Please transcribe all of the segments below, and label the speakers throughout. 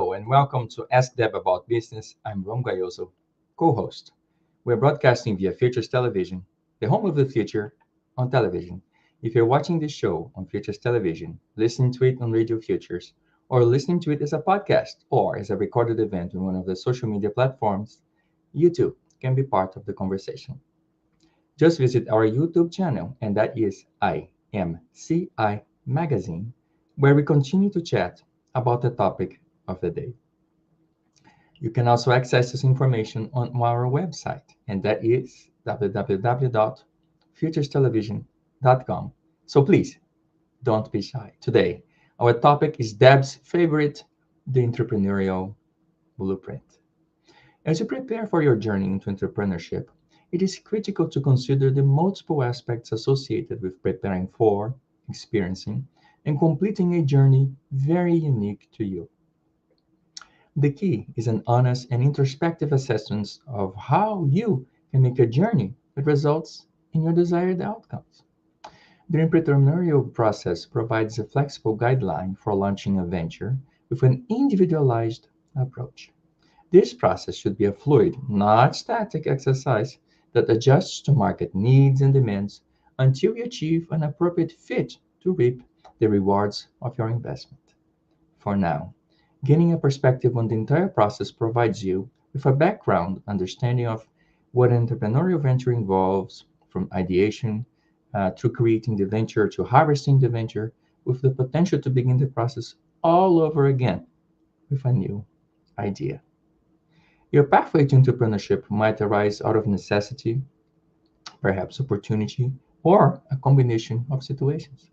Speaker 1: Hello and welcome to Ask Deb About Business. I'm Rom Gayoso, co-host. We're broadcasting via Futures Television, the home of the future on television. If you're watching this show on Futures Television, listening to it on Radio Futures, or listening to it as a podcast or as a recorded event on one of the social media platforms, you too can be part of the conversation. Just visit our YouTube channel, and that is IMCI Magazine, where we continue to chat about the topic of the day. You can also access this information on our website, and that is www.futurestelevision.com. So please don't be shy. Today, our topic is Deb's favorite, the Entrepreneurial Blueprint. As you prepare for your journey into entrepreneurship, it is critical to consider the multiple aspects associated with preparing for, experiencing, and completing a journey very unique to you. The key is an honest and introspective assessment of how you can make a journey that results in your desired outcomes. The entrepreneurial process provides a flexible guideline for launching a venture with an individualized approach. This process should be a fluid, not static exercise that adjusts to market needs and demands until you achieve an appropriate fit to reap the rewards of your investment. For now, gaining a perspective on the entire process provides you with a background understanding of what an entrepreneurial venture involves, from ideation through creating the venture to harvesting the venture, with the potential to begin the process all over again with a new idea. Your pathway to entrepreneurship might arise out of necessity, perhaps opportunity, or a combination of situations.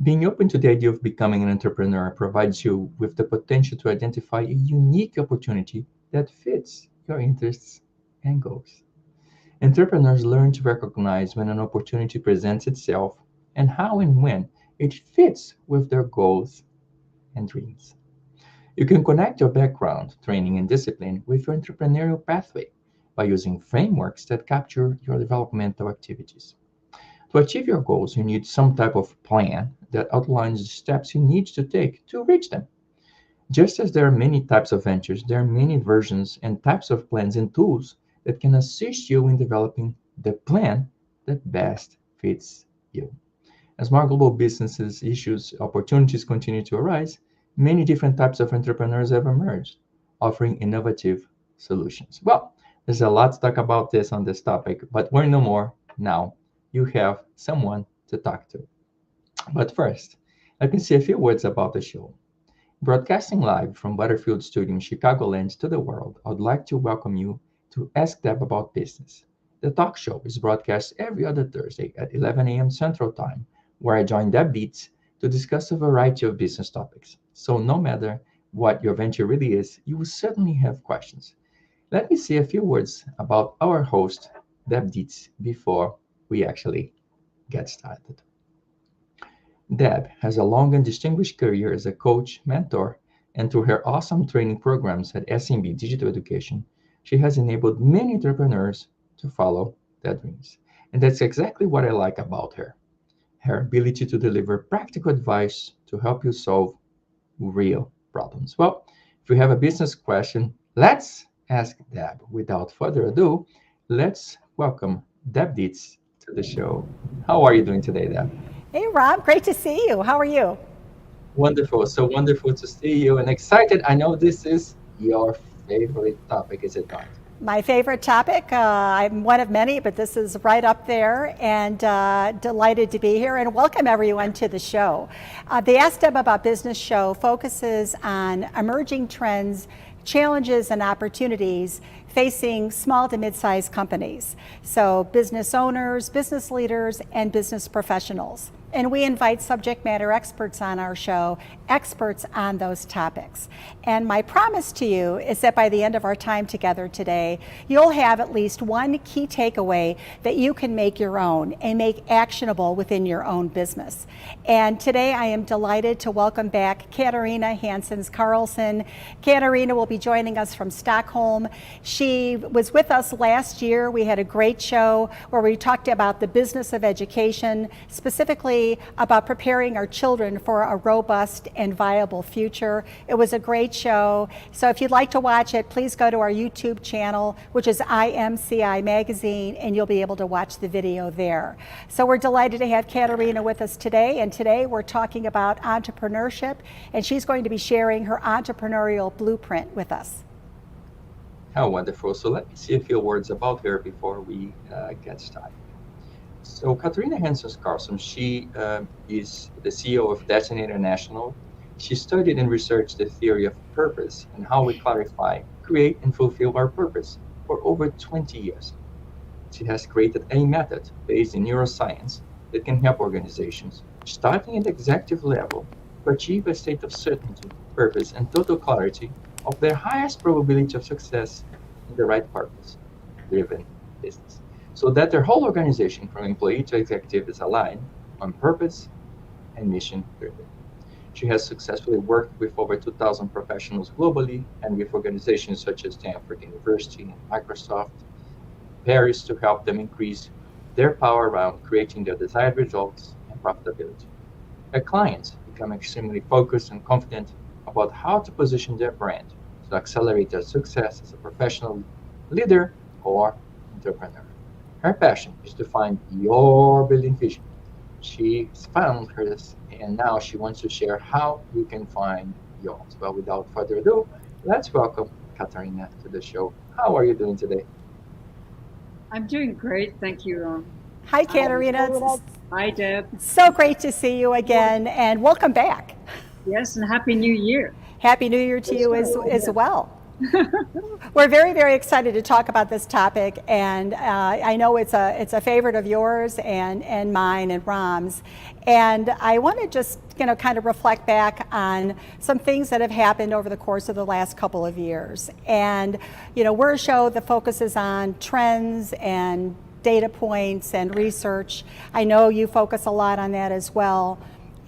Speaker 1: Being open to the idea of becoming an entrepreneur provides you with the potential to identify a unique opportunity that fits your interests and goals. Entrepreneurs learn to recognize when an opportunity presents itself and how and when it fits with their goals and dreams. You can connect your background, training, and discipline with your entrepreneurial pathway by using frameworks that capture your developmental activities. To achieve your goals, you need some type of plan that outlines the steps you need to take to reach them. Just as there are many types of ventures, there are many versions and types of plans and tools that can assist you in developing the plan that best fits you. As more global businesses, issues, opportunities continue to arise, many different types of entrepreneurs have emerged, offering innovative solutions. Well, there's a lot to talk about this on this topic, but we're no more now. You have someone to talk to. But first, let me say a few words about the show. Broadcasting live from Butterfield Studio in Chicagoland to the world, I would like to welcome you to Ask Deb About Business. The talk show is broadcast every other Thursday at 11 a.m. Central Time, where I join Deb Dietz to discuss a variety of business topics. So no matter what your venture really is, you will certainly have questions. Let me say a few words about our host, Deb Dietz, before we actually get started. Deb has a long and distinguished career as a coach, mentor, and through her awesome training programs at SMB Digital Education, she has enabled many entrepreneurs to follow their dreams. And that's exactly what I like about her. Her ability to deliver practical advice to help you solve real problems. Well, if you have a business question, let's ask Deb. Without further ado, let's welcome Deb Dietz to the show. How are you doing today, Deb?
Speaker 2: Hey, Rob, great to see you. How are you?
Speaker 1: Wonderful. So wonderful to see you and excited. I know this is your favorite topic, is it not?
Speaker 2: My favorite topic. I'm one of many, but this is right up there, and delighted to be here and welcome everyone to the show. The Ask Deb About Business show focuses on emerging trends, challenges, and opportunities facing small to mid-sized companies. So business owners, business leaders, and business professionals. And we invite subject matter experts on our show, experts on those topics. And my promise to you is that by the end of our time together today, you'll have at least one key takeaway that you can make your own and make actionable within your own business. And today I am delighted to welcome back Katarina Hanssens Carlsson. Katarina will be joining us from Stockholm. She was with us last year. We had a great show where we talked about the business of education, specifically about preparing our children for a robust and viable future. It was a great show. So if you'd like to watch it, please go to our YouTube channel, which is IMCI Magazine, and you'll be able to watch the video there. So we're delighted to have Katarina with us today, and today we're talking about entrepreneurship, and she's going to be sharing her entrepreneurial blueprint with us.
Speaker 1: How wonderful. So let me say a few words about her before we get started. So Katarina Hanssens Carlsson, she is the CEO of Destiny International. She studied and researched the theory of purpose and how we clarify, create, and fulfill our purpose for over 20 years. She has created a method based in neuroscience that can help organizations, starting at the executive level, to achieve a state of certainty, purpose, and total clarity of their highest probability of success in the right purpose-driven business, so that their whole organization, from employee to executive, is aligned on purpose and mission-driven. She has successfully worked with over 2,000 professionals globally and with organizations such as Stanford University and Microsoft, Paris, to help them increase their power around creating their desired results and profitability. Her clients become extremely focused and confident about how to position their brand to accelerate their success as a professional leader or entrepreneur. Her passion is to find your building vision. She found hers, and now she wants to share how you can find yours. Well, without further ado, let's welcome Katarina to the show. How are you doing today?
Speaker 3: I'm doing great, thank you, Ron.
Speaker 2: Hi, Katarina.
Speaker 3: Hi, Deb.
Speaker 2: So great to see you again, and welcome back.
Speaker 3: Yes, and Happy New Year.
Speaker 2: Happy New Year to you as well. We're very, very excited to talk about this topic, and I know it's a favorite of yours and mine and Ram's. And I want to just kind of reflect back on some things that have happened over the course of the last couple of years. And we're a show that focuses on trends and data points and research. I know you focus a lot on that as well.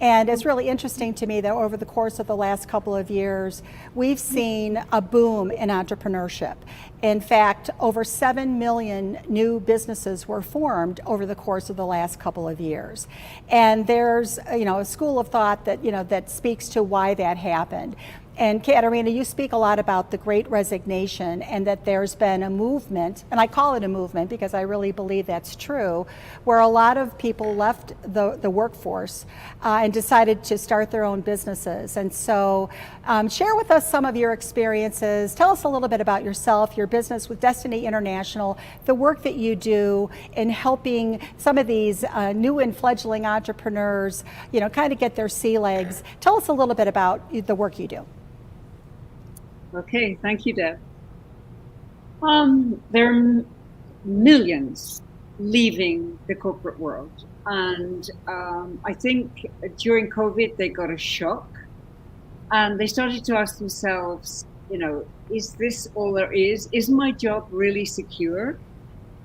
Speaker 2: And it's really interesting to me that over the course of the last couple of years, we've seen a boom in entrepreneurship. In fact, over 7 million new businesses were formed over the course of the last couple of years. And there's a school of thought that that speaks to why that happened. And Katarina, you speak a lot about the Great Resignation, and that there's been a movement, and I call it a movement because I really believe that's true, where a lot of people left the workforce and decided to start their own businesses. And so share with us some of your experiences. Tell us a little bit about yourself, your business with Destiny International, the work that you do in helping some of these new and fledgling entrepreneurs, kind of get their sea legs. Tell us a little bit about the work you do.
Speaker 3: Okay, thank you, Deb. There are millions leaving the corporate world, and I think during COVID they got a shock, and they started to ask themselves, is this all there is? Is my job really secure?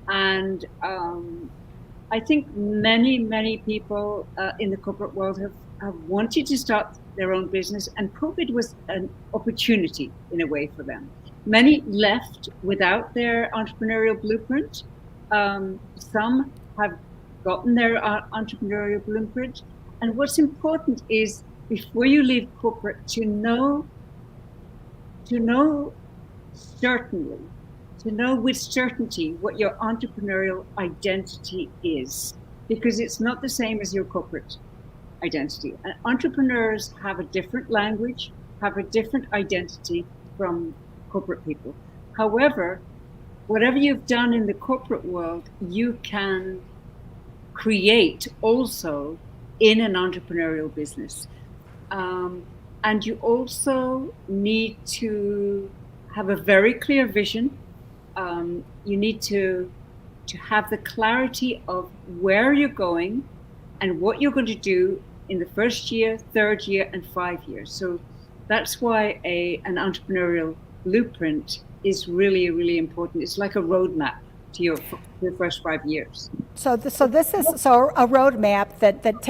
Speaker 3: And I think many people in the corporate world have wanted to start their own business, and COVID was an opportunity in a way for them. Many left without their entrepreneurial blueprint. Some have gotten their entrepreneurial blueprint. And what's important is, before you leave corporate, to know with certainty what your entrepreneurial identity is, because it's not the same as your corporate identity. And entrepreneurs have a different language, have a different identity from corporate people. However, whatever you've done in the corporate world, you can create also in an entrepreneurial business. And you also need to have a very clear vision. You need to have the clarity of where you're going and what you're going to do in the first year, third year, and 5 years. So that's why an entrepreneurial blueprint is really, really important. It's like a roadmap to your first 5 years.
Speaker 2: So this is a roadmap that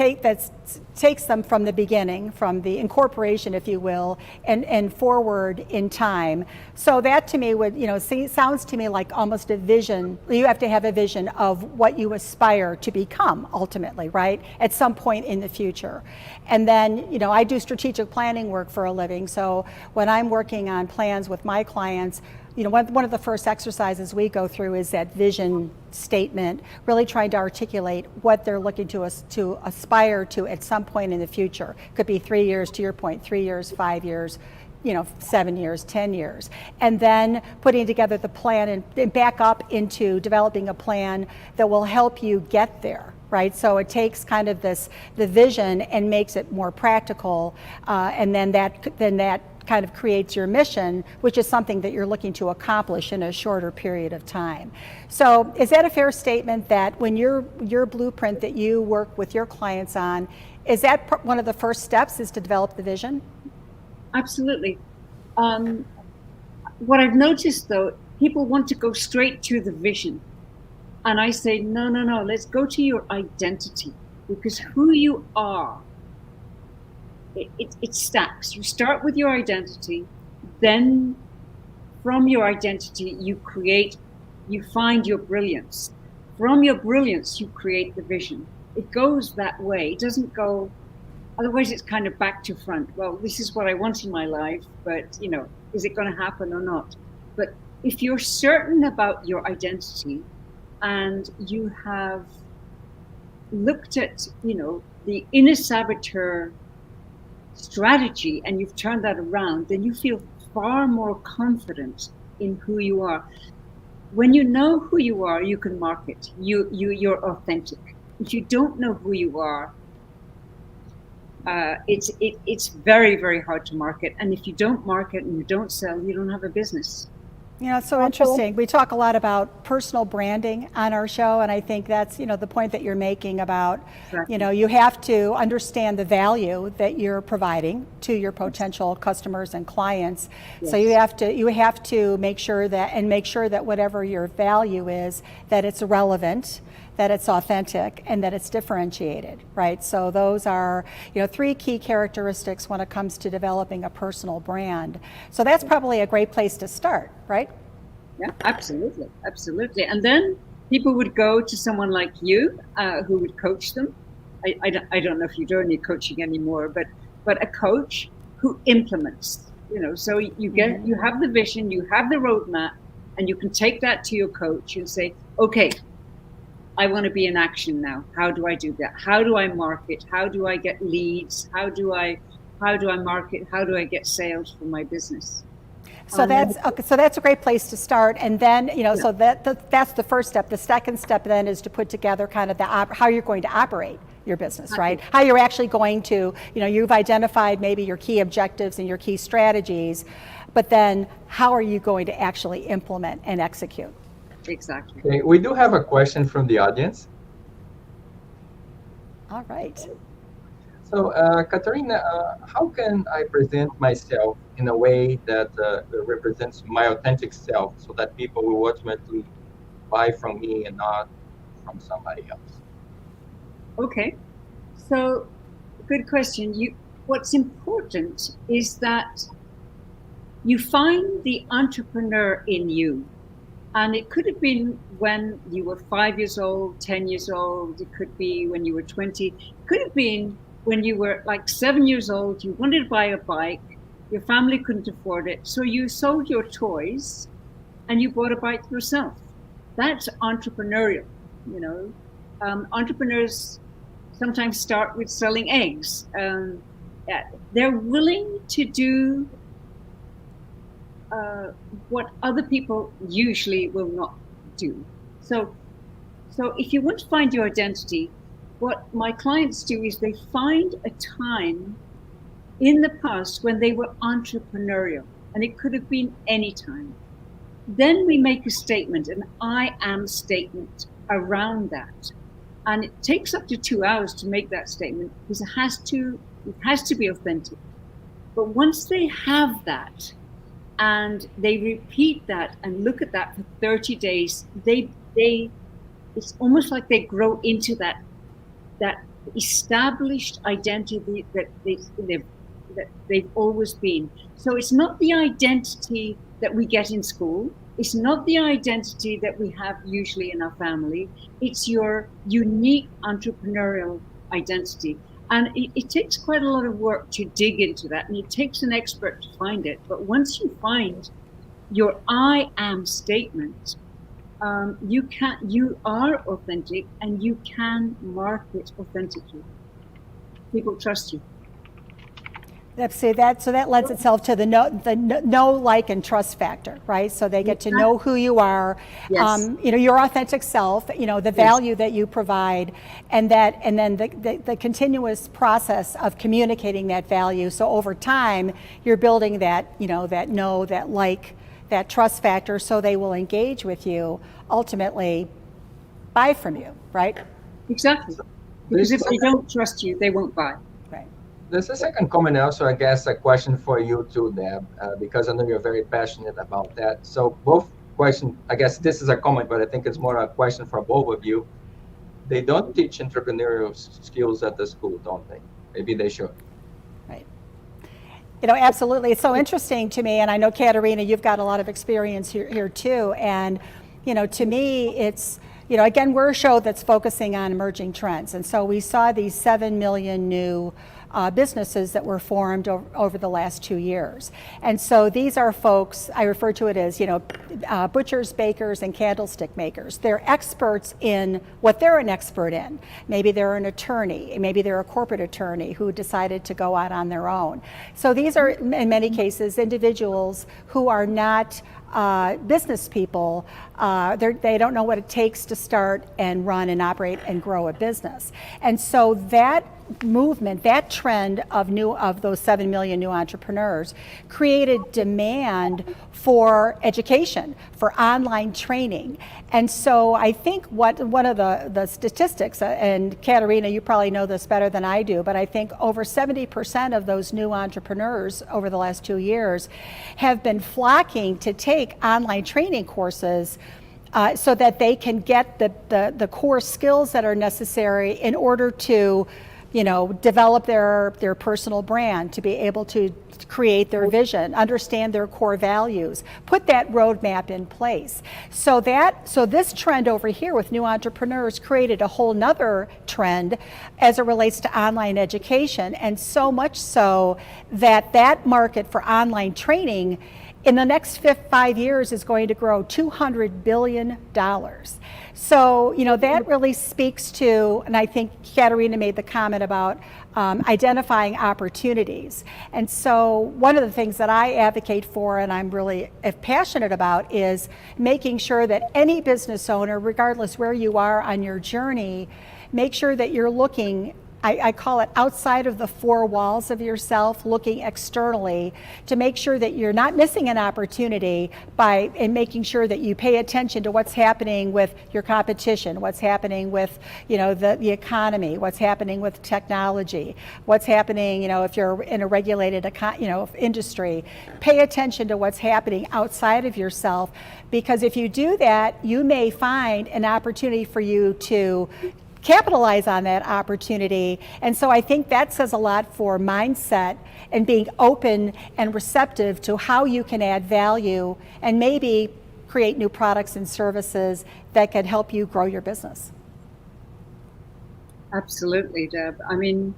Speaker 2: takes them from the beginning, from the incorporation, if you will, and forward in time. So that to me would, sounds to me like almost a vision. You have to have a vision of what you aspire to become ultimately, right? At some point in the future. And then, I do strategic planning work for a living. So when I'm working on plans with my clients, one of the first exercises we go through is that vision statement, really trying to articulate what they're looking to aspire to at some point in the future. Could be 3 years, to your point, 3 years, 5 years, 7 years, 10 years. And then putting together the plan and back up into developing a plan that will help you get there. Right, so it takes kind of the vision and makes it more practical, and then that kind of creates your mission, which is something that you're looking to accomplish in a shorter period of time. So is that a fair statement that when your blueprint that you work with your clients on, is that one of the first steps is to develop the vision?
Speaker 3: Absolutely. What I've noticed though, people want to go straight to the vision. And I say, no, let's go to your identity, because who you are, it stacks. You start with your identity, then from your identity, you find your brilliance. From your brilliance, you create the vision. It goes that way. It doesn't go, otherwise it's kind of back to front. Well, this is what I want in my life, but is it going to happen or not? But if you're certain about your identity, and you have looked at, the inner saboteur strategy, and you've turned that around, then you feel far more confident in who you are. When you know who you are, you can market. You're authentic. If you don't know who you are, it's very, very hard to market. And if you don't market and you don't sell, you don't have a business.
Speaker 2: It's so interesting. We talk a lot about personal branding on our show, and I think that's, the point that you're making about,
Speaker 3: Exactly.
Speaker 2: You have to understand the value that you're providing to your potential customers and clients.
Speaker 3: Yes.
Speaker 2: So you have to make sure that whatever your value is, that it's relevant, that it's authentic, and that it's differentiated, right? So those are, 3 key characteristics when it comes to developing a personal brand. So that's probably a great place to start, right?
Speaker 3: Yeah, absolutely. And then people would go to someone like you, who would coach them. I don't know if you do any coaching anymore, but a coach who implements. So you have the vision, you have the roadmap, and you can take that to your coach and say, okay, I want to be in action now. How do I do that? How do I market? How do I get leads? How do I market? How do I get sales for my business?
Speaker 2: So that's a great place to start, and then so that's the first step. The second step then is to put together kind of how you're going to operate your business, right? How you're actually going to, you've identified maybe your key objectives and your key strategies, but then how are you going to actually implement and execute?
Speaker 3: Exactly.
Speaker 1: Okay, we do have a question from the audience.
Speaker 2: All right.
Speaker 1: So, Katarina, how can I present myself in a way that represents my authentic self so that people will ultimately buy from me and not from somebody else?
Speaker 3: Okay. So, good question. What's important is that you find the entrepreneur in you. And it could have been when you were 5 years old, 10 years old. It could be when you were 20. It could have been when you were like 7 years old. You wanted to buy a bike. Your family couldn't afford it. So you sold your toys and you bought a bike yourself. That's entrepreneurial. Entrepreneurs sometimes start with selling eggs. They're willing to do what other people usually will not do. So if you want to find your identity, what my clients do is they find a time in the past when they were entrepreneurial, and it could have been any time. Then we make a statement, an I am statement around that. And it takes up to 2 hours to make that statement because it has to be authentic. But once they have that, and they repeat that and look at that for 30 days, they it's almost like they grow into that established identity that they've always been. So it's not the identity that we get in school. It's not the identity that we have usually in our family. It's your unique entrepreneurial identity. And it takes quite a lot of work to dig into that. And it takes an expert to find it. But once you find your I am statement, you are authentic and you can market authentically. People trust you.
Speaker 2: So that lends itself to the know, like, and trust factor, right? So they get to know who you are,
Speaker 3: Yes.
Speaker 2: Your authentic self, the value that you provide, and then the continuous process of communicating that value. So over time, you're building that that like, that trust factor, so they will engage with you, ultimately buy from you, right?
Speaker 3: Exactly. Because if they don't trust you, they won't buy.
Speaker 2: Right.
Speaker 1: There's a second comment also, I guess, a question for you too, Deb, because I know you're very passionate about that. So both questions, I guess this is a comment, but I think it's more a question for both of you. They don't teach entrepreneurial skills at the school, don't they? Maybe they should.
Speaker 2: Right. Absolutely. It's so interesting to me, and I know, Katarina, you've got a lot of experience here too. And, to me, it's, again, we're a show that's focusing on emerging trends. And so we saw these 7 million new businesses that were formed over the last 2 years. And so these are folks, I refer to it as, butchers, bakers, and candlestick makers. They're experts in what they're an expert in. Maybe they're an attorney, maybe they're a corporate attorney who decided to go out on their own. So these are, in many cases, individuals who are not business people. They don't know what it takes to start and run and operate and grow a business. And so that movement, that trend of those 7 million new entrepreneurs created demand for education, for online training. And so I think one of the statistics, and Katarina, you probably know this better than I do, but I think over 70% of those new entrepreneurs over the last 2 years have been flocking to take online training courses so that they can get the core skills that are necessary in order to develop their personal brand, to be able to create their vision, understand their core values, put that roadmap in place. So this trend over here with new entrepreneurs created a whole nother trend as it relates to online education, and so much so that market for online training in the next 5 years is going to grow $200 billion. So, that really speaks to, and I think Katarina made the comment about identifying opportunities. And so one of the things that I advocate for, and I'm really passionate about, is making sure that any business owner, regardless where you are on your journey, make sure that you're looking, I call it outside of the four walls of yourself, looking externally to make sure that you're not missing an opportunity in making sure that you pay attention to what's happening with your competition, what's happening with the economy, what's happening with technology, what's happening if you're in a regulated industry. Pay attention to what's happening outside of yourself, because if you do that, you may find an opportunity for you to capitalize on that opportunity. And so I think that says a lot for mindset and being open and receptive to how you can add value and maybe create new products and services that can help you grow your business.
Speaker 3: Absolutely, Deb. I mean,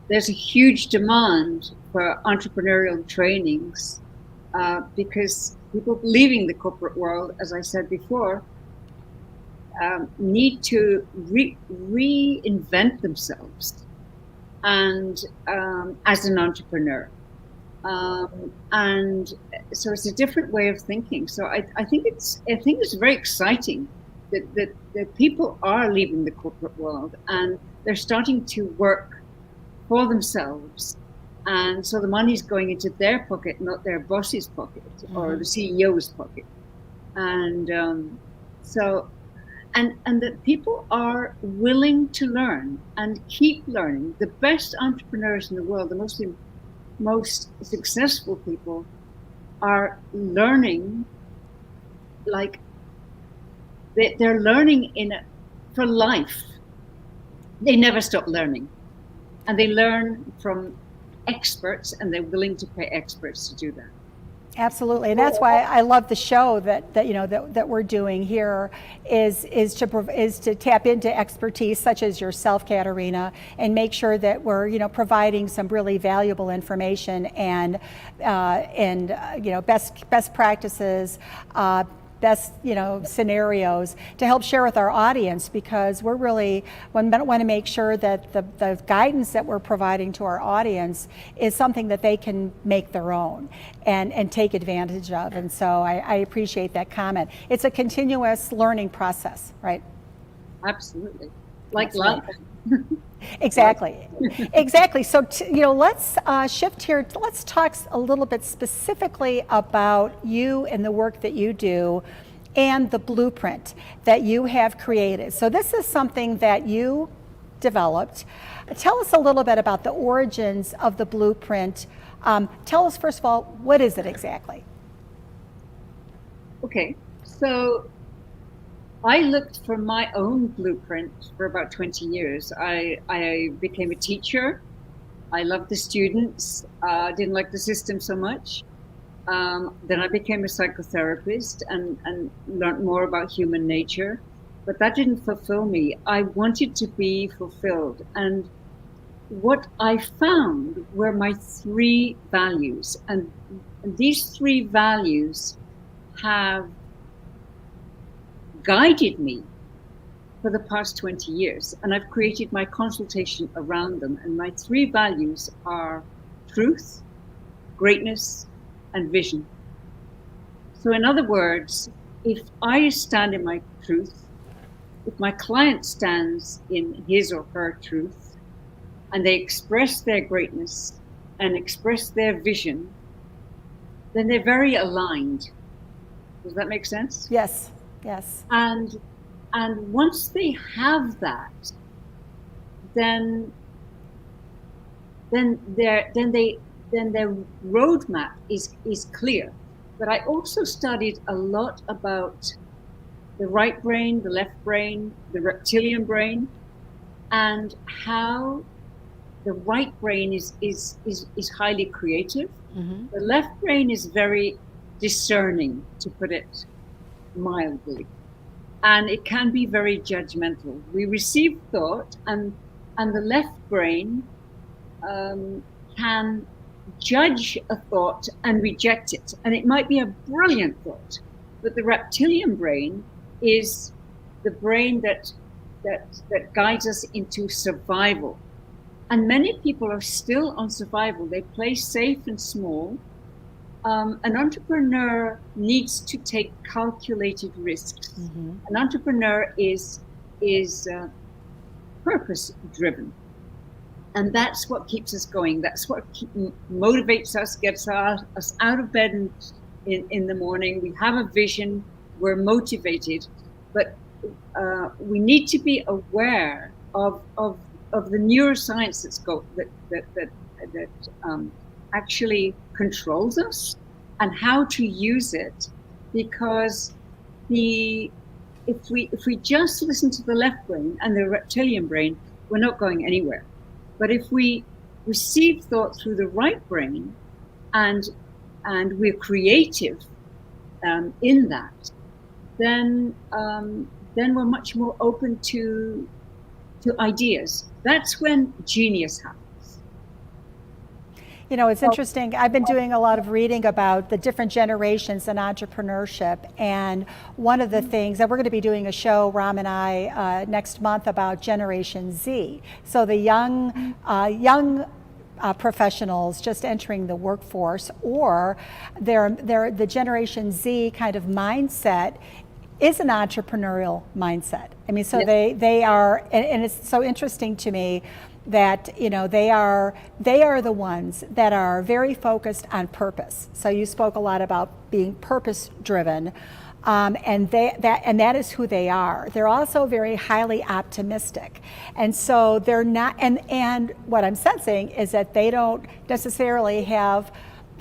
Speaker 3: there's a huge demand for entrepreneurial trainings because people leaving the corporate world, as I said before, need to reinvent themselves and as an entrepreneur, and so it's a different way of thinking. So I think it's very exciting that people are leaving the corporate world and they're starting to work for themselves, and so the money's going into their pocket, not their boss's pocket or the CEO's pocket, and so. And that people are willing to learn and keep learning. The best entrepreneurs in the world, the most successful people, are learning like They're learning for life. They never stop learning, and they learn from experts, and they're willing to pay experts to do that.
Speaker 2: Absolutely, and that's why I love the show that we're doing here is to tap into expertise such as yourself, Katarina, and make sure that we're providing some really valuable information and best practices. Best scenarios to help share with our audience, because we're really want to make sure that the guidance that we're providing to our audience is something that they can make their own and take advantage of. And so I appreciate that comment. It's a continuous learning process, right?
Speaker 3: Absolutely, like life.
Speaker 2: Exactly. Exactly. So, let's shift here. Let's talk a little bit specifically about you and the work that you do and the blueprint that you have created. So this is something that you developed. Tell us a little bit about the origins of the blueprint. Tell us, first of all, what is it exactly?
Speaker 3: Okay. So I looked for my own blueprint for about 20 years. I became a teacher. I loved the students. Didn't like the system so much. Then I became a psychotherapist and learned more about human nature. But that didn't fulfill me. I wanted to be fulfilled. And what I found were my 3 values. And these 3 values have guided me for the past 20 years, and I've created my consultation around them. And my 3 values are truth, greatness, and vision. So in other words, if I stand in my truth, if my client stands in his or her truth, and they express their greatness and express their vision, then they're very aligned. Does that make sense?
Speaker 2: Yes. Yes.
Speaker 3: And once they have that, then their roadmap is clear. But I also studied a lot about the right brain, the left brain, the reptilian brain, and how the right brain is highly creative. Mm-hmm. The left brain is very discerning, to put it mildly, and it can be very judgmental. We receive thought, and the left brain can judge a thought and reject it, and it might be a brilliant thought, but the reptilian brain is the brain that guides us into survival. And many people are still on survival. They play safe and small. An entrepreneur needs to take calculated risks. Mm-hmm. An entrepreneur is purpose driven, and that's what keeps us going. That's what motivates us, gets us out of bed in the morning. We have a vision. We're motivated, but we need to be aware of the neuroscience that actually controls us, and how to use it, because if we just listen to the left brain and the reptilian brain, we're not going anywhere. But if we receive thought through the right brain and we're creative in that, then we're much more open to ideas. That's when genius happens.
Speaker 2: It's interesting. I've been doing a lot of reading about the different generations in entrepreneurship. And one of the things that we're going to be doing a show, Ram and I, next month about Generation Z. So the young professionals just entering the workforce, or the Generation Z kind of mindset is an entrepreneurial mindset. I mean, so yes. they are, and it's so interesting to me that they are the ones that are very focused on purpose. So you spoke a lot about being purpose driven, and that is who they are. They're also very highly optimistic, and so they're not. And what I'm sensing is that they don't necessarily have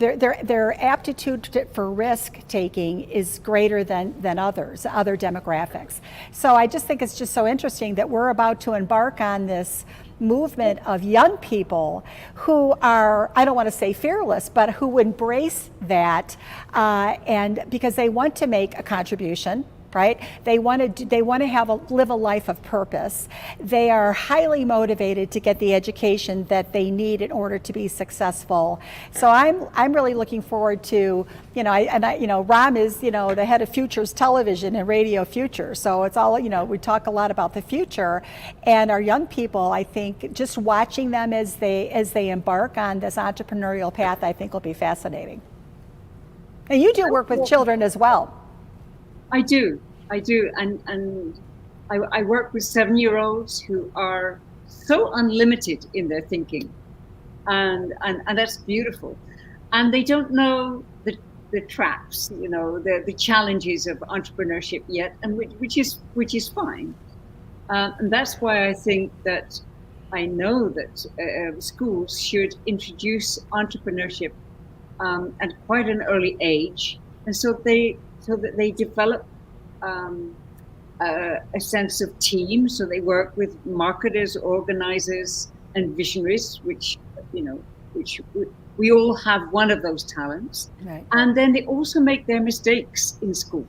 Speaker 2: their aptitude for risk taking is greater than other demographics. So I just think it's just so interesting that we're about to embark on this movement of young people who are, I don't want to say fearless, but who embrace that, and because they want to make a contribution. Right? They want to live a life of purpose. They are highly motivated to get the education that they need in order to be successful. So I'm really looking forward to, Ram is, the head of Futures Television and Radio Future. So it's all, we talk a lot about the future, and our young people, I think, just watching them as they embark on this entrepreneurial path, I think will be fascinating. And you do work with children as well.
Speaker 3: I do, and I work with 7-year-olds who are so unlimited in their thinking, and that's beautiful, and they don't know the traps, the challenges of entrepreneurship yet, and which is fine, and that's why I think that I know that schools should introduce entrepreneurship at quite an early age, and so that they develop a sense of team. So they work with marketers, organizers, and visionaries, which we all have one of those talents.
Speaker 2: Right.
Speaker 3: And then they also make their mistakes in school.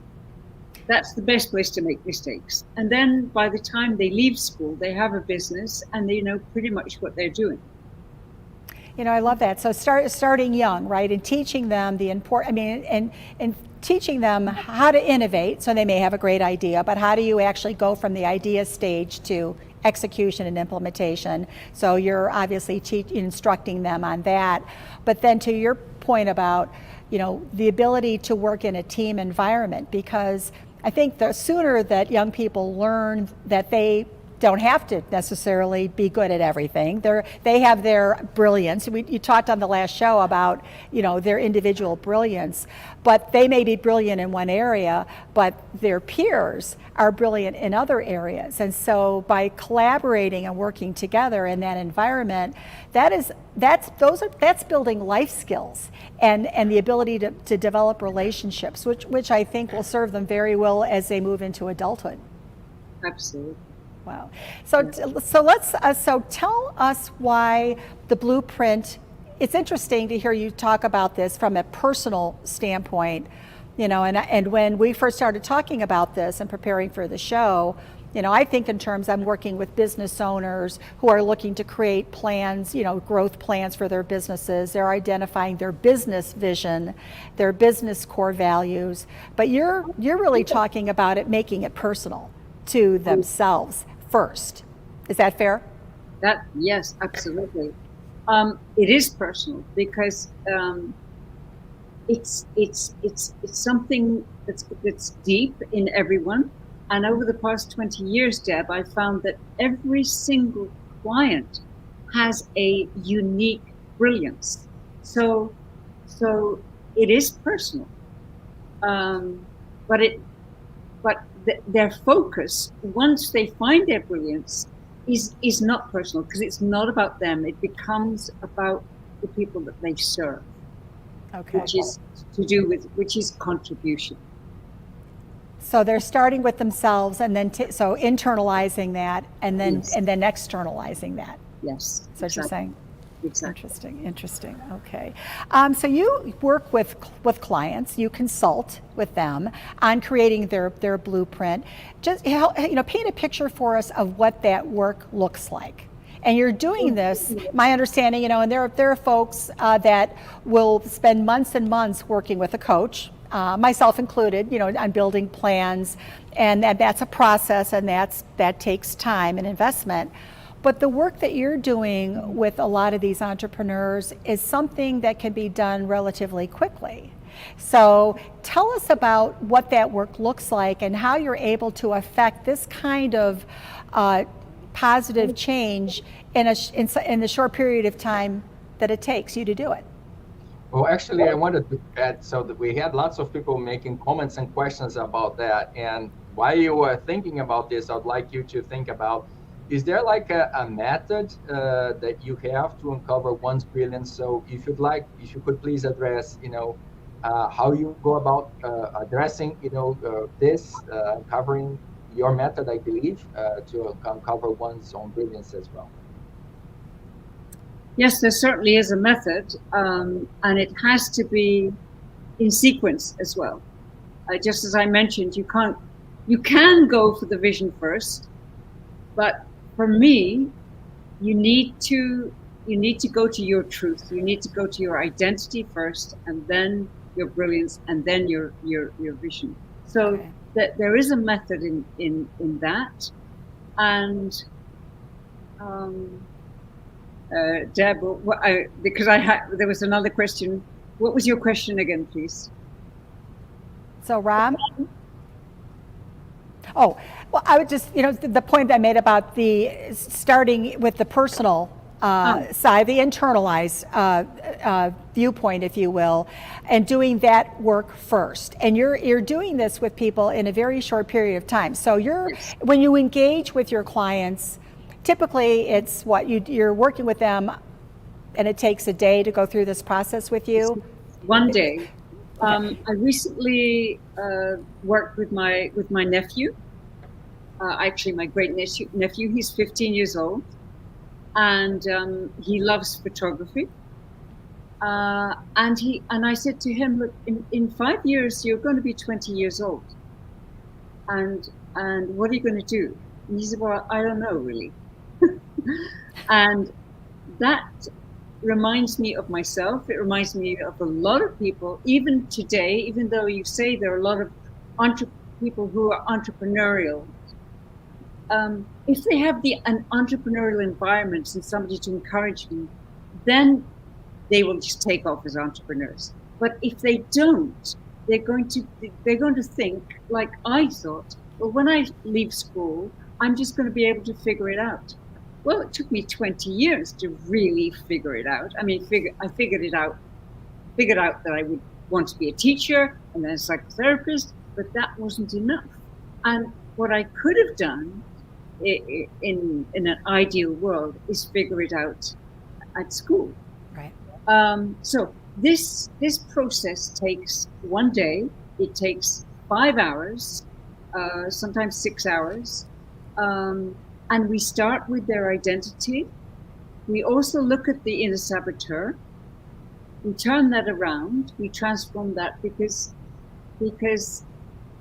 Speaker 3: That's the best place to make mistakes. And then by the time they leave school, they have a business and they know pretty much what they're doing.
Speaker 2: I love that. So starting young, right, and teaching them and teaching them how to innovate. So they may have a great idea, but how do you actually go from the idea stage to execution and implementation? So you're obviously instructing them on that. But then to your point about, the ability to work in a team environment, because I think the sooner that young people learn that they don't have to necessarily be good at everything. They have their brilliance. You talked on the last show about, their individual brilliance, but they may be brilliant in one area, but their peers are brilliant in other areas. And so by collaborating and working together in that environment, that's building life skills and the ability to develop relationships, which I think will serve them very well as they move into adulthood.
Speaker 3: Absolutely.
Speaker 2: Wow. So tell us why the blueprint. It's interesting to hear you talk about this from a personal standpoint, and when we first started talking about this and preparing for the show, I think in terms, I'm working with business owners who are looking to create plans, growth plans for their businesses. They're identifying their business vision, their business core values, but you're really talking about it, making it personal to themselves first. Is that fair?
Speaker 3: Yes, absolutely. It is personal because it's something that's deep in everyone. And over the past 20 years, Deb, I found that every single client has a unique brilliance. So it is personal, but their focus, once they find their brilliance, is not personal, because it's not about them. It becomes about the people that they serve,
Speaker 2: okay,
Speaker 3: which is contribution.
Speaker 2: So they're starting with themselves, and then so internalizing that, and then
Speaker 3: Yes.
Speaker 2: and then externalizing that.
Speaker 3: Yes.
Speaker 2: That's what you're saying.
Speaker 3: Exactly.
Speaker 2: Interesting. Okay. So you work with clients, you consult with them on creating their blueprint. Just paint a picture for us of what that work looks like. And you're doing this, my understanding, and there are folks that will spend months and months working with a coach, myself included, on building plans, and that's a process, and that takes time and investment. But the work that you're doing with a lot of these entrepreneurs is something that can be done relatively quickly. So tell us about what that work looks like and how you're able to affect this kind of positive change in the short period of time that it takes you to do it.
Speaker 1: Well, actually, I wanted to add, so that we had lots of people making comments and questions about that. And while you were thinking about this, I'd like you to think about is there like a method that you have to uncover one's brilliance? So if you could please address, how you go about addressing, this, uncovering your method, I believe, to uncover one's own brilliance as well.
Speaker 3: Yes, there certainly is a method, and it has to be in sequence as well. Just as I mentioned, you can go for the vision first, but for me, you need to go to your truth. You need to go to your identity first, and then your brilliance, and then your vision. So
Speaker 2: Okay.
Speaker 3: that there is a method in that, and Deb, because there was another question. What was your question again, please?
Speaker 2: So Ram? Oh, well, I would just, the point I made about the starting with the personal side, the internalized viewpoint, if you will, and doing that work first. And you're doing this with people in a very short period of time. So when you engage with your clients, typically it's you're working with them, and it takes a day to go through this process with you.
Speaker 3: One day. I recently worked with my nephew. Actually, my great nephew. He's 15 years old, and he loves photography. And I said to him, look, in 5 years you're going to be 20 years old, and what are you going to do? And he said, well, I don't know really. And that reminds me of myself. It reminds me of a lot of people, even today, even though you say there are a lot of people who are entrepreneurial. If they have an entrepreneurial environment and somebody to encourage them, then they will just take off as entrepreneurs. But if they don't, they're going to think like I thought. Well, when I leave school, I'm just going to be able to figure it out. Well, it took me 20 years to really figure it out. I mean, I figured out that I would want to be a teacher and then a psychotherapist, but that wasn't enough. And what I could have done in an ideal world is figure it out at school.
Speaker 2: Right.
Speaker 3: So this process takes one day. It takes 5 hours, sometimes 6 hours. And we start with their identity. We also look at the inner saboteur. We turn that around. We transform that because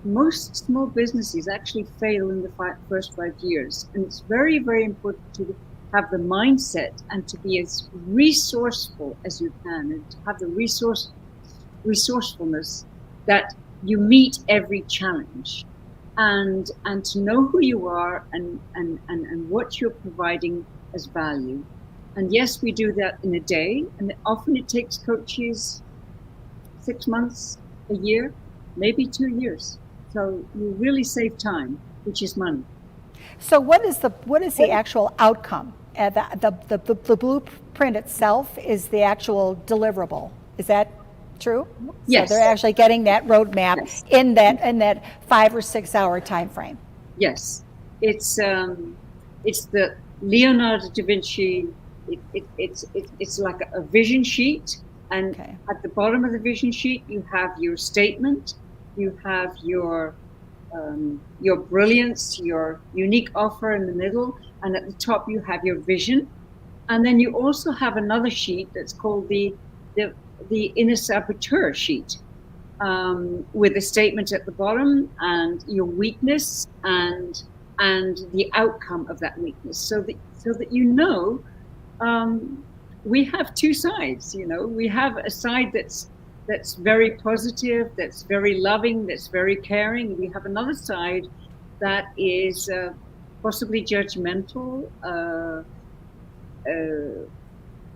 Speaker 3: most small businesses actually fail in the first 5 years. And it's very, very important to have the mindset and to be as resourceful as you can, and to have the resourcefulness that you meet every challenge. And to know who you are and what you're providing as value. And yes, we do that in a day, and often it takes coaches 6 months, a year, maybe 2 years. So you really save time, which is money.
Speaker 2: So what is the actual outcome? The blueprint itself is the actual deliverable. Is that true?
Speaker 3: Yes.
Speaker 2: So they're actually getting that roadmap
Speaker 3: Yes.
Speaker 2: in that 5 or 6 hour time frame.
Speaker 3: Yes, it's the Leonardo da Vinci. It's like a vision sheet, and
Speaker 2: Okay.
Speaker 3: at the bottom of the vision sheet you have your statement, you have your brilliance, your unique offer in the middle, and at the top you have your vision, and then you also have another sheet that's called the inner saboteur sheet, with a statement at the bottom and your weakness and the outcome of that weakness, so that we have two sides. We have a side that's very positive, that's very loving, that's very caring. We have another side that is possibly judgmental.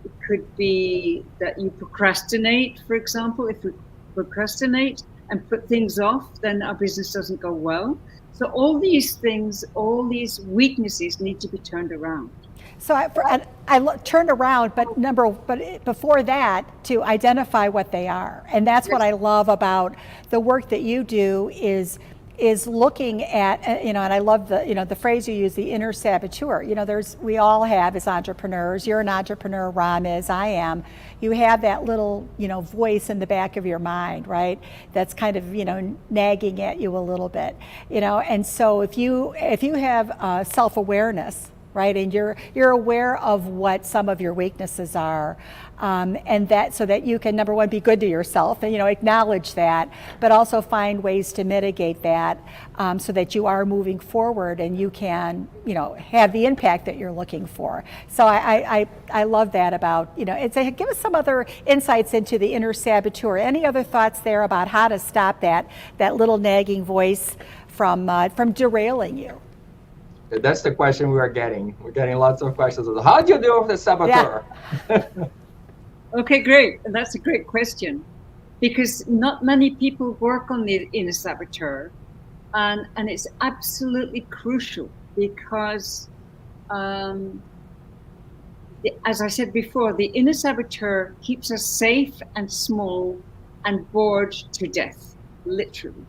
Speaker 3: It could be that you procrastinate, for example. If we procrastinate and put things off, then our business doesn't go well. So all these things, all these weaknesses need to be turned around.
Speaker 2: So I turned around, but before that, to identify what they are. And that's what I love about the work that you do, is is looking at, and I love the phrase you use, the inner saboteur. We all have as entrepreneurs. You're an entrepreneur, Ram is, I am. You have that little, voice in the back of your mind, right? That's kind of, nagging at you a little bit, and so if you have self-awareness, right, and you're aware of what some of your weaknesses are, and that so that you can, number one, be good to yourself and acknowledge that, but also find ways to mitigate that, so that you are moving forward and you can have the impact that you're looking for. So I love that about give us some other insights into the inner saboteur. Any other thoughts there about how to stop that little nagging voice from derailing you?
Speaker 1: That's the question we are getting. We're getting lots of questions. How do you deal with the saboteur?
Speaker 2: Yeah.
Speaker 3: Okay, great. That's a great question, because not many people work on the inner saboteur, and it's absolutely crucial because, as I said before, the inner saboteur keeps us safe and small and bored to death, literally,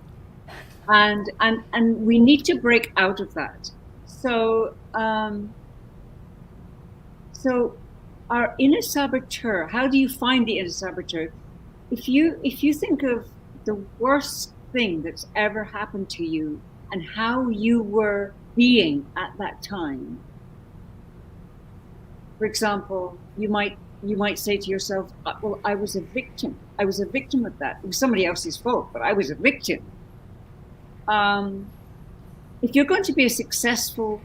Speaker 3: and we need to break out of that. So our inner saboteur, how do you find the inner saboteur? If you think of the worst thing that's ever happened to you and how you were being at that time. For example, you might say to yourself, well, I was a victim. I was a victim of that. It was somebody else's fault, but I was a victim. If you're going to be a successful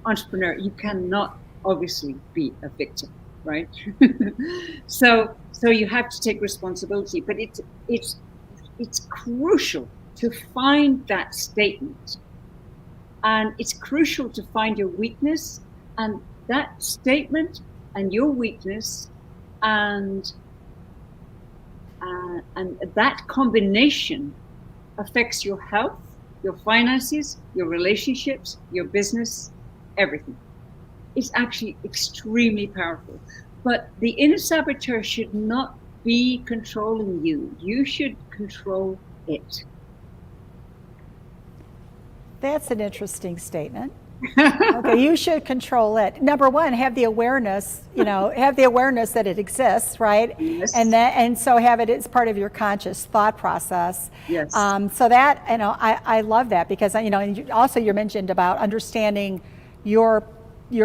Speaker 3: entrepreneur, you cannot obviously be a victim, right? So you have to take responsibility, but it's crucial to find that statement, and it's crucial to find your weakness, and that statement and your weakness and that combination affects your health, your finances, your relationships, your business, everything. It's actually extremely powerful. But the inner saboteur should not be controlling you. You should control it.
Speaker 2: That's an interesting statement. Okay, you should control it. Number one, have the awareness, that it exists, right?
Speaker 3: Yes.
Speaker 2: And so have it as part of your conscious thought process.
Speaker 3: Yes.
Speaker 2: So that, I love that, because, and also you mentioned about understanding your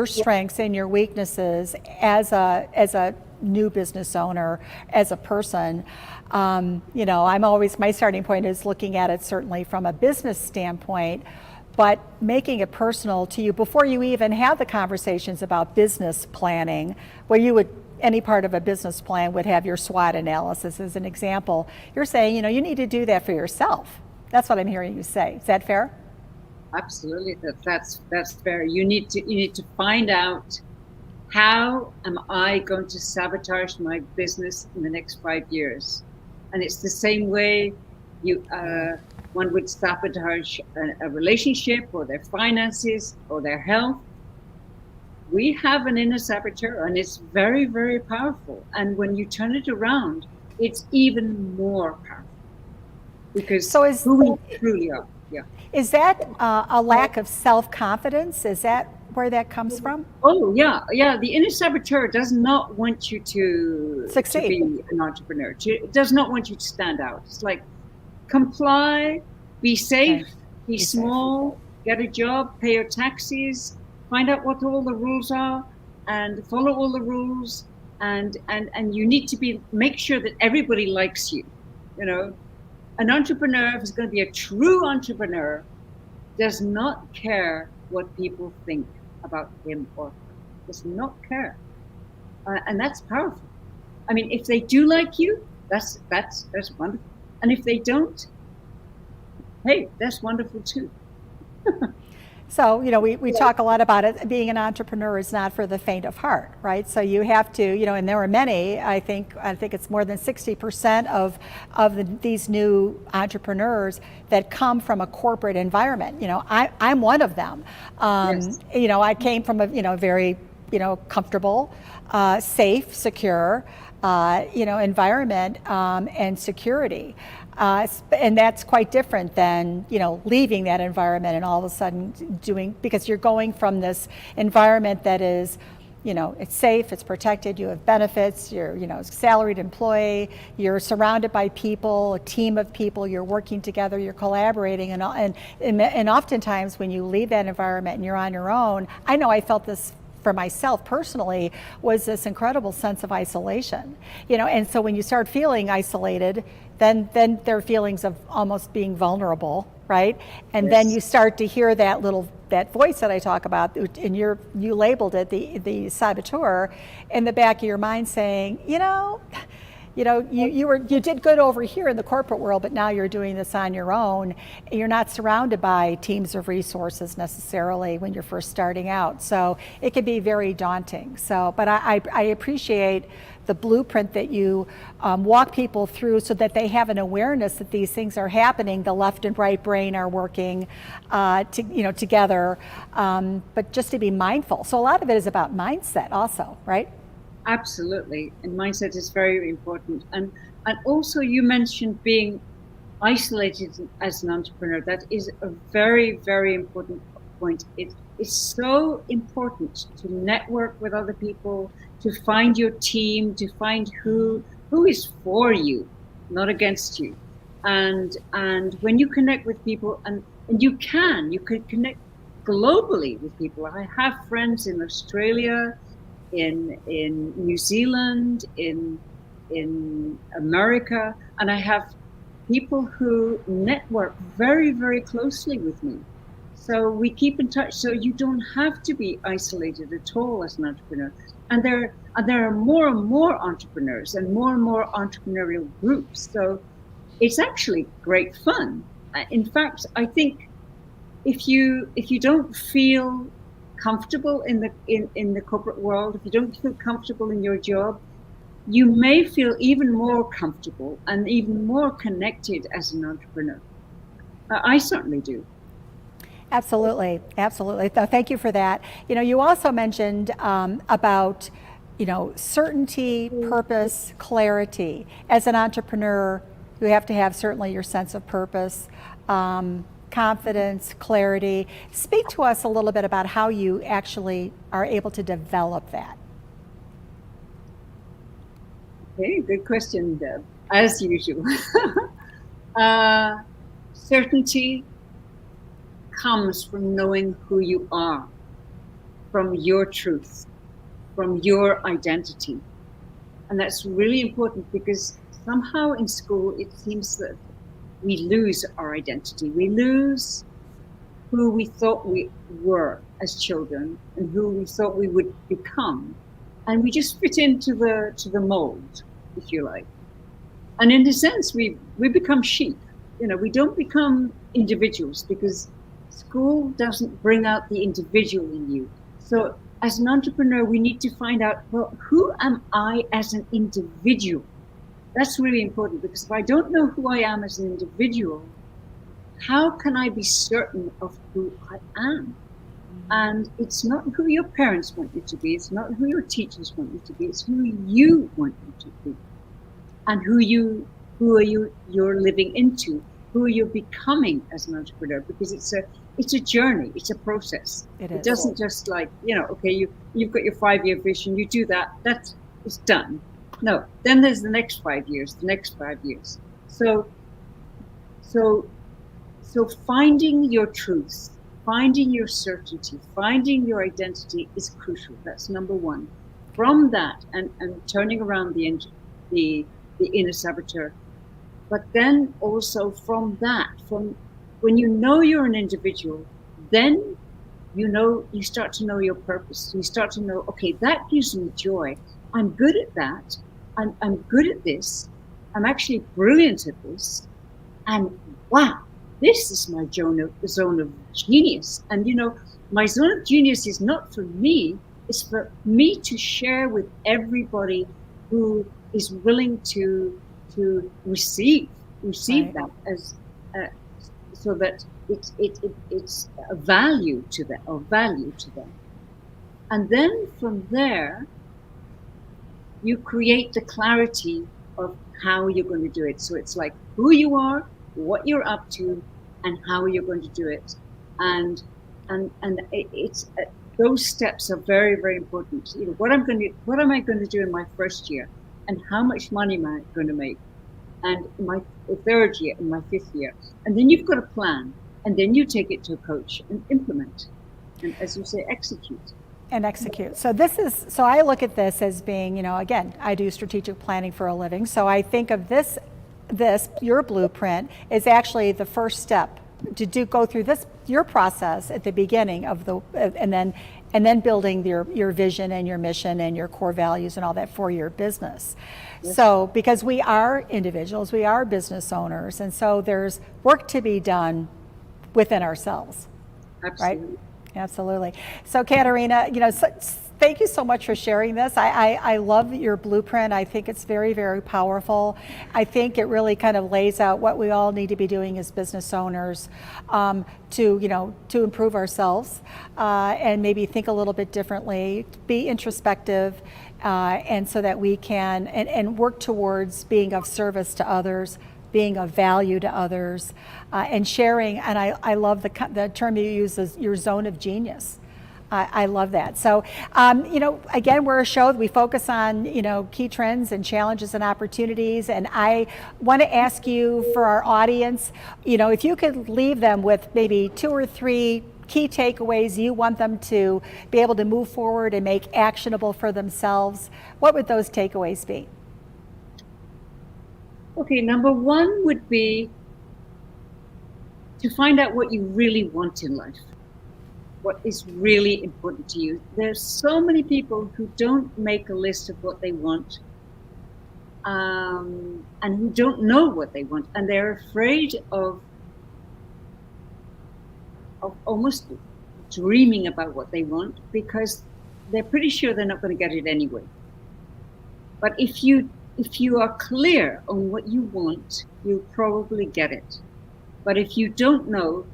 Speaker 2: strengths and your weaknesses as a new business owner, as a person. My starting point is looking at it certainly from a business standpoint, but making it personal to you before you even have the conversations about business planning, where any part of a business plan would have your SWOT analysis as an example. You're saying, you need to do that for yourself. That's what I'm hearing you say. Is that fair?
Speaker 3: Absolutely, that's fair. You need to find out, how am I going to sabotage my business in the next 5 years? And it's the same way one would sabotage a relationship or their finances or their health. We have an inner saboteur, and it's very, very powerful. And when you turn it around, it's even more powerful, because who we truly are. Yeah.
Speaker 2: Is that a lack of self-confidence? Is that where that comes from?
Speaker 3: Oh, yeah. The inner saboteur does not want you to
Speaker 2: succeed,
Speaker 3: to be an entrepreneur. It does not want you to stand out. It's like, comply, be safe, be small, get a job, pay your taxes, find out what all the rules are, and follow all the rules. And you need to make sure that everybody likes you. An entrepreneur, if he's going to be a true entrepreneur, does not care what people think about him or her. Does not care, and that's powerful. I mean, if they do like you, that's wonderful. And if they don't, hey, that's wonderful too.
Speaker 2: So, we talk a lot about it. Being an entrepreneur is not for the faint of heart, right? So you have to, and there are many, I think it's more than 60% of these new entrepreneurs that come from a corporate environment. I'm one of them.
Speaker 3: Yes.
Speaker 2: I came from a, very, comfortable, safe, secure, environment and security. And that's quite different than, leaving that environment and all of a sudden because you're going from this environment that is, it's safe, it's protected, you have benefits, you're, a salaried employee, you're surrounded by people, a team of people, you're working together, you're collaborating, and oftentimes when you leave that environment and you're on your own, I know I felt this for myself personally, was this incredible sense of isolation, and so when you start feeling isolated, then there are feelings of almost being vulnerable, right? And then you start to hear that voice that I talk about, and you labeled it the saboteur in the back of your mind saying, you did good over here in the corporate world, but now you're doing this on your own. You're not surrounded by teams of resources necessarily when you're first starting out. So it can be very daunting. But I appreciate the blueprint that you walk people through so that they have an awareness that these things are happening. The left and right brain are working together, but just to be mindful. So a lot of it is about mindset also, right?
Speaker 3: Absolutely. And mindset is very important. And also you mentioned being isolated as an entrepreneur. That is a very, very important point. It's so important to network with other people, to find your team, to find who is for you, not against you. And when you connect with people, and you can connect globally with people. I have friends in Australia, in New Zealand, in America, and I have people who network very, very closely with me. So we keep in touch. So you don't have to be isolated at all as an entrepreneur. And there are more and more entrepreneurs and more entrepreneurial groups. So it's actually great fun. In fact, I think if you don't feel comfortable in the corporate world, if you don't feel comfortable in your job, you may feel even more comfortable and even more connected as an entrepreneur. I certainly do.
Speaker 2: Absolutely. Thank you for that. You also mentioned about, certainty, purpose, clarity. As an entrepreneur, you have to have certainly your sense of purpose, confidence, clarity. Speak to us a little bit about how you actually are able to develop that.
Speaker 3: Okay, good question, Deb. As usual. Certainty comes from knowing who you are, from your truth, from your identity. And that's really important because somehow in school it seems that we lose our identity. We lose who we thought we were as children and who we thought we would become. And we just fit into the mold, if you like. And in a sense, we become sheep. We don't become individuals because school doesn't bring out the individual in you. So as an entrepreneur, we need to find out, well, who am I as an individual? That's really important because if I don't know who I am as an individual, how can I be certain of who I am? And it's not who your parents want you to be. It's not who your teachers want you to be. It's who you want you to be, and who are you're living into, who you're becoming as an entrepreneur. Because it's a journey. It's a process. It doesn't just like okay, you've got your 5-year vision. You do that. It's done. No. Then there's the next 5 years. The next 5 years. So finding your truth, finding your certainty, finding your identity is crucial. That's number one. From that, and turning around the inner saboteur. But then also from when you know you're an individual, then you start to know your purpose. You start to know, okay, that gives me joy. I'm good at that. I'm good at this. I'm actually brilliant at this. And wow, this is my zone of genius. And my zone of genius is not for me, it's for me to share with everybody who is willing to receive right. That as so that it's a value to them. And then from there, you create the clarity of how you're going to do it. So it's like who you are, what you're up to, and how you're going to do it. And it's those steps are very, very important. You know, what am I going to do in my first year, and how much money am I going to make, and in my third year, in my fifth year, and then you've got a plan, and then you take it to a coach and implement, and as you say, execute.
Speaker 2: And execute. So I look at this as being, you know, again, I do strategic planning for a living. So I think of this, your blueprint is actually the first step to go through your process at the beginning of and then building your vision and your mission and your core values and all that for your business. Yes. So because we are individuals, we are business owners, and so there's work to be done within ourselves.
Speaker 3: Absolutely.
Speaker 2: Right? Absolutely. So Katarina, you know, thank you so much for sharing this. I love your blueprint. I think it's very, very powerful. I think it really kind of lays out what we all need to be doing as business owners to improve ourselves and maybe think a little bit differently, be introspective, and so that we can and work towards being of service to others, being of value to others, and sharing. And I love the term you use, is your zone of genius. I love that. So, again, we're a show that we focus on, key trends and challenges and opportunities. And I want to ask you, for our audience, if you could leave them with maybe 2 or 3 key takeaways you want them to be able to move forward and make actionable for themselves, what would those takeaways be?
Speaker 3: Okay, number 1 would be to find out what you really want in life, what is really important to you. There's so many people who don't make a list of what they want, and who don't know what they want, and they're afraid of almost dreaming about what they want because they're pretty sure they're not going to get it anyway. But if you are clear on what you want, you'll probably get it. But if you don't know,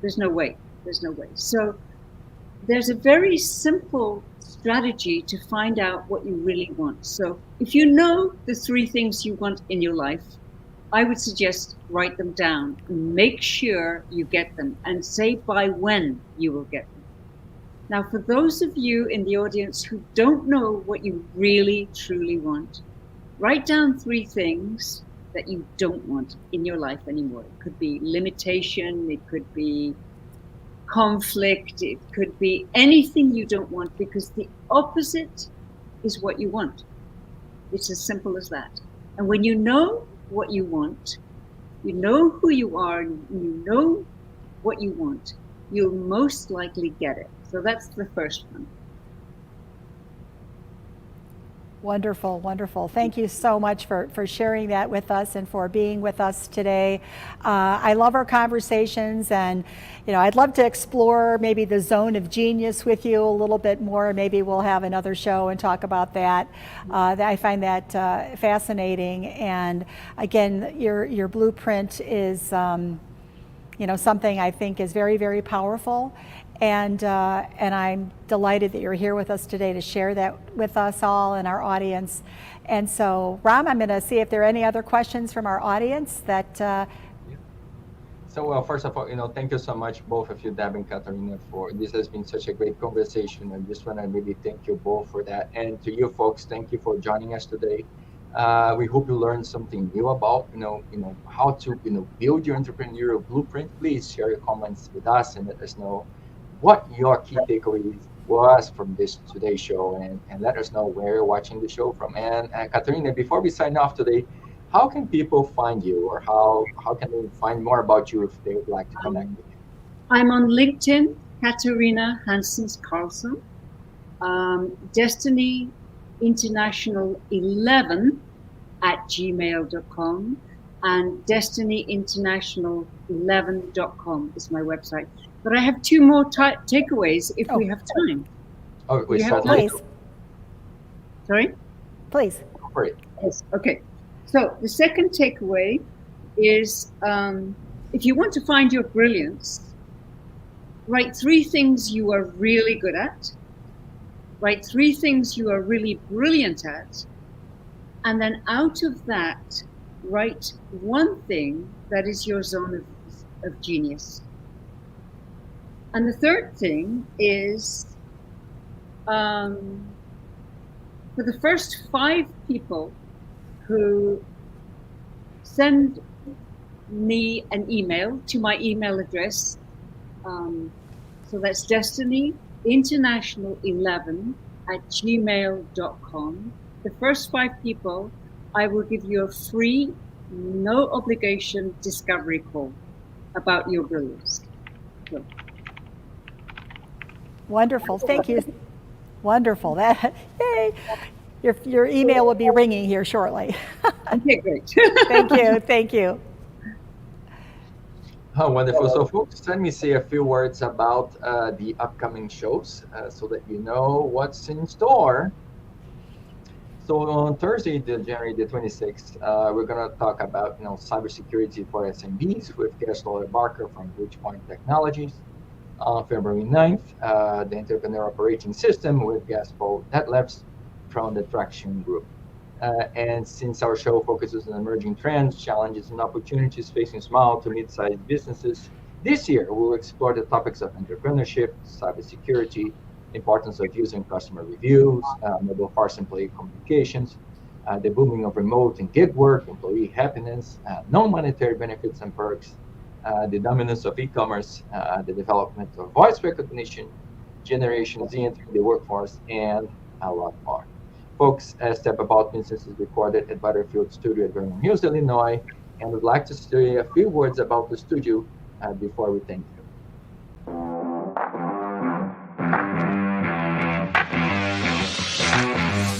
Speaker 3: there's no way. So there's a very simple strategy to find out what you really want. So if you know the 3 things you want in your life, I would suggest write them down and make sure you get them and say by when you will get them. Now, for those of you in the audience who don't know what you really, truly want, write down 3 things that you don't want in your life anymore. It could be limitation, it could be conflict, it could be anything you don't want, because the opposite is what you want. It's as simple as that. And when you know what you want, you know who you are, and you know what you want, you'll most likely get it. So that's the first one.
Speaker 2: Wonderful, wonderful. Thank you so much for sharing that with us and for being with us today. I love our conversations, and I'd love to explore maybe the zone of genius with you a little bit more. Maybe we'll have another show and talk about that. I find that fascinating. And again, your blueprint is something I think is very, very powerful. And I'm delighted that you're here with us today to share that with us all and our audience. And so, Ram, I'm going to see if there are any other questions from our audience that.
Speaker 1: So, first of all, thank you so much, both of you, Deb and Katarina, for this. Has been such a great conversation. I just want to really thank you both for that. And to you folks, thank you for joining us today. We hope you learned something new about, how to, build your entrepreneurial blueprint. Please share your comments with us and let us know what your key takeaway was from today's show, and let us know where you're watching the show from. And Katarina, before we sign off today, how can people find you, or how can they find more about you if they would like to connect with you?
Speaker 3: I'm on LinkedIn, Katarina Hanssens Carlsson, Destiny International 11 @gmail.com, and destinyinternational11.com is my website. But I have 2 more takeaways if we have time.
Speaker 1: Oh,
Speaker 2: please.
Speaker 3: Sorry?
Speaker 2: Please.
Speaker 1: Great.
Speaker 3: Yes. Okay. So the second takeaway is, if you want to find your brilliance, write 3 things you are really good at. Write 3 things you are really brilliant at, and then out of that, write 1 thing that is your zone of genius. And the third thing is, for the first 5 people who send me an email to my email address, so that's destinyinternational11@gmail.com. The first 5 people, I will give you a free, no obligation discovery call about your brilliance. So.
Speaker 2: Wonderful. Thank you. Wonderful. That, yay. Your email will be ringing here shortly.
Speaker 3: Okay, great.
Speaker 2: Thank you. Thank you.
Speaker 1: Oh, wonderful. So, folks, let me say a few words about the upcoming shows so that you know what's in store. So on Thursday, January the 26th, we're going to talk about cybersecurity for SMBs with guest Laura Barker from Bridgepoint Technologies. On February 9th, the Entrepreneurial Operating System with guest Paul Detlefs from the Traction Group. And since our show focuses on emerging trends, challenges, and opportunities facing small to mid-sized businesses, this year we'll explore the topics of entrepreneurship, cybersecurity, importance of using customer reviews, mobile first employee communications, the booming of remote and gig work, employee happiness, non-monetary benefits and perks, the dominance of e-commerce, the development of voice recognition, Generation Z entering the workforce, and a lot more. Folks, Ask Deb About Business is recorded at Butterfield Studio at Vernon Hills, Illinois, and we'd like to say a few words about the studio before we thank you.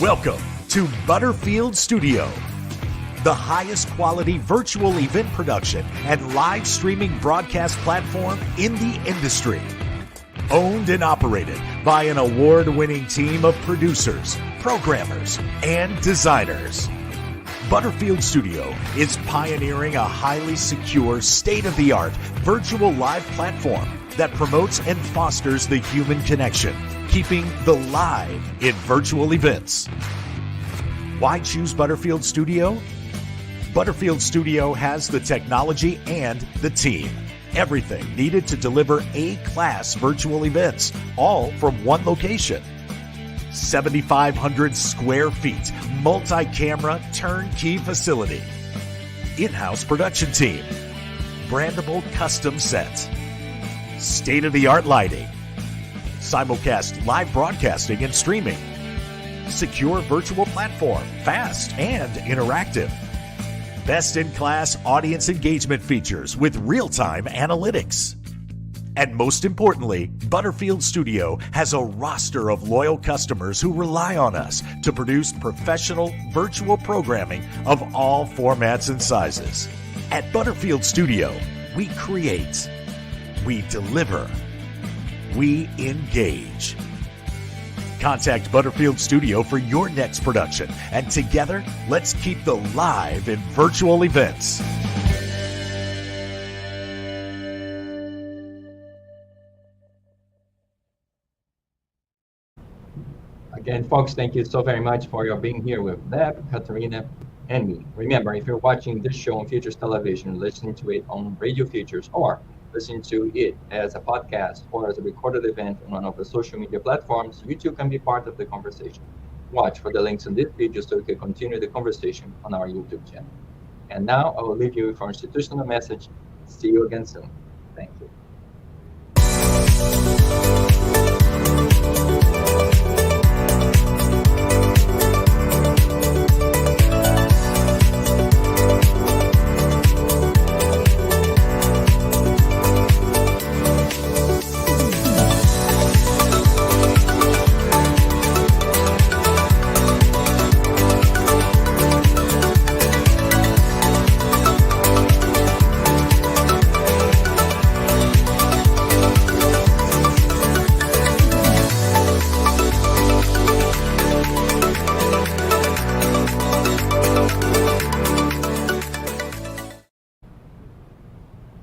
Speaker 4: Welcome to Butterfield Studio, the highest quality virtual event production and live streaming broadcast platform in the industry. Owned and operated by an award-winning team of producers, programmers, and designers. Butterfield Studio is pioneering a highly secure, state-of-the-art virtual live platform that promotes and fosters the human connection, keeping the live in virtual events. Why choose Butterfield Studio? Butterfield Studio has the technology and the team. Everything needed to deliver A-class virtual events, all from one location. 7,500 square feet, multi-camera, turnkey facility. In-house production team. Brandable custom set. State-of-the-art lighting. Simulcast live broadcasting and streaming. Secure virtual platform, fast and interactive. Best-in-class audience engagement features with real-time analytics. And most importantly, Butterfield Studio has a roster of loyal customers who rely on us to produce professional virtual programming of all formats and sizes. At Butterfield Studio, we create, we deliver, we engage. Contact Butterfield Studio for your next production, and together, let's keep the live in virtual events.
Speaker 1: Again, folks, thank you so very much for your being here with Deb, Katarina, and me. Remember, if you're watching this show on Futures Television, listening to it on Radio Futures, or listening to it as a podcast or as a recorded event on one of the social media platforms, you too can be part of the conversation. Watch for the links in this video so we can continue the conversation on our YouTube channel. And now I will leave you with our institutional message. See you again soon. Thank you.